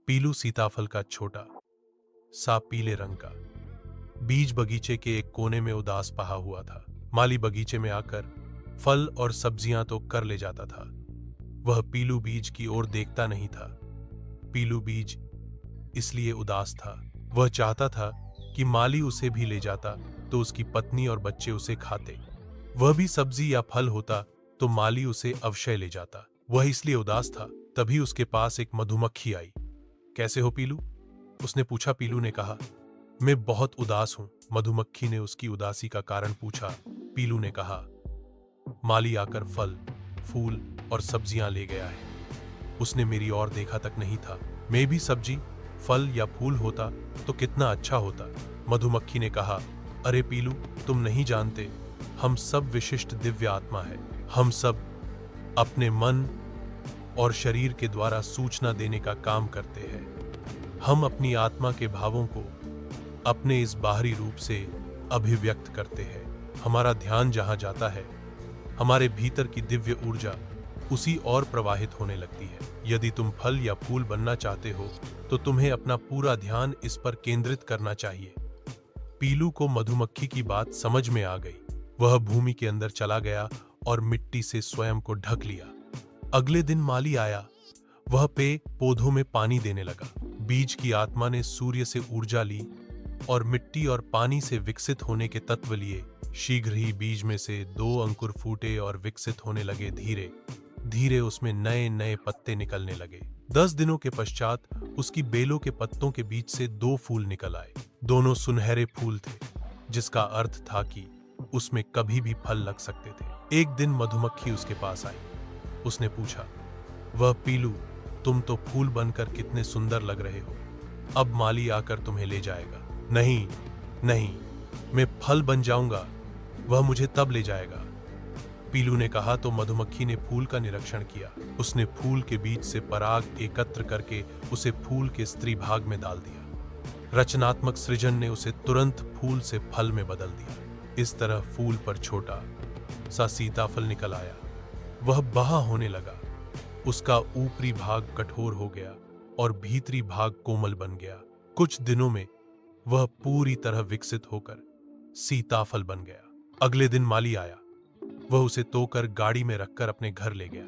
पीलू सीताफल का छोटा सा पीले रंग का बीज बगीचे के एक कोने में उदास पड़ा हुआ था। माली बगीचे में आकर फल और सब्जियां तो कर ले जाता था, वह पीलू बीज की ओर देखता नहीं था। पीलू बीज इसलिए उदास था, वह चाहता था कि माली उसे भी ले जाता तो उसकी पत्नी और बच्चे उसे खाते। वह भी सब्जी या फल होता तो माली उसे अवश्य ले जाता। वह इसलिए उदास था। तभी उसके पास एक मधुमक्खी आई। कैसे हो पीलू? उसने पूछा। पीलू ने कहा, मैं बहुत उदास हूं। मधुमक्खी ने उसकी उदासी का कारण पूछा। पीलू ने कहा, माली आकर फल, फूल और सब्जियां ले गया है। उसने मेरी ओर देखा तक नहीं था। मैं भी सब्जी, फल या फूल होता तो कितना अच्छा होता। मधुमक्खी ने कहा, अरे पीलू, तुम नहीं जानते, हम सब विशिष्ट दिव्य आत्मा है। हम सब अपने मन और शरीर के द्वारा सूचना देने का काम करते हैं। हम अपनी आत्मा के भावों को अपने इस बाहरी रूप से अभिव्यक्त करते हैं। हमारा ध्यान जहां जाता है, हमारे भीतर की दिव्य ऊर्जा उसी ओर प्रवाहित होने लगती है। यदि तुम फल या फूल बनना चाहते हो तो तुम्हें अपना पूरा ध्यान इस पर केंद्रित करना चाहिए। पीलू को मधुमक्खी की बात समझ में आ गई। वह भूमि के अंदर चला गया और मिट्टी से स्वयं को ढक लिया। अगले दिन माली आया। वह पौधों में पानी देने लगा। बीज की आत्मा ने सूर्य से ऊर्जा ली और मिट्टी और पानी से विकसित होने के तत्व लिए। शीघ्र ही बीज में से 2 अंकुर फूटे और विकसित होने लगे। धीरे धीरे उसमें नए नए पत्ते निकलने लगे। 10 दिनों के पश्चात उसकी बेलों के पत्तों के बीच से 2 फूल निकल आए। दोनों सुनहरे फूल थे, जिसका अर्थ था कि उसमें कभी भी फल लग सकते थे। एक दिन मधुमक्खी उसके पास आई। उसने पूछा, वह पीलू, तुम तो फूल बनकर कितने सुंदर लग रहे हो। अब माली आकर तुम्हें ले जाएगा। नहीं नहीं, मैं फल बन जाऊंगा, वह मुझे तब ले जाएगा। पीलू ने कहा तो मधुमक्खी ने फूल का निरीक्षण किया। उसने फूल के बीच से पराग एकत्र करके उसे फूल के स्त्री भाग में डाल दिया। रचनात्मक सृजन ने उसे तुरंत फूल से फल में बदल दिया। इस तरह फूल पर छोटा सा सीताफल निकल आया। वह बड़ा होने लगा। उसका ऊपरी भाग कठोर हो गया और भीतरी भाग कोमल बन गया। कुछ दिनों में वह पूरी तरह विकसित होकर सीताफल बन गया। अगले दिन माली आया। वह उसे तोड़कर गाड़ी में रखकर अपने घर ले गया।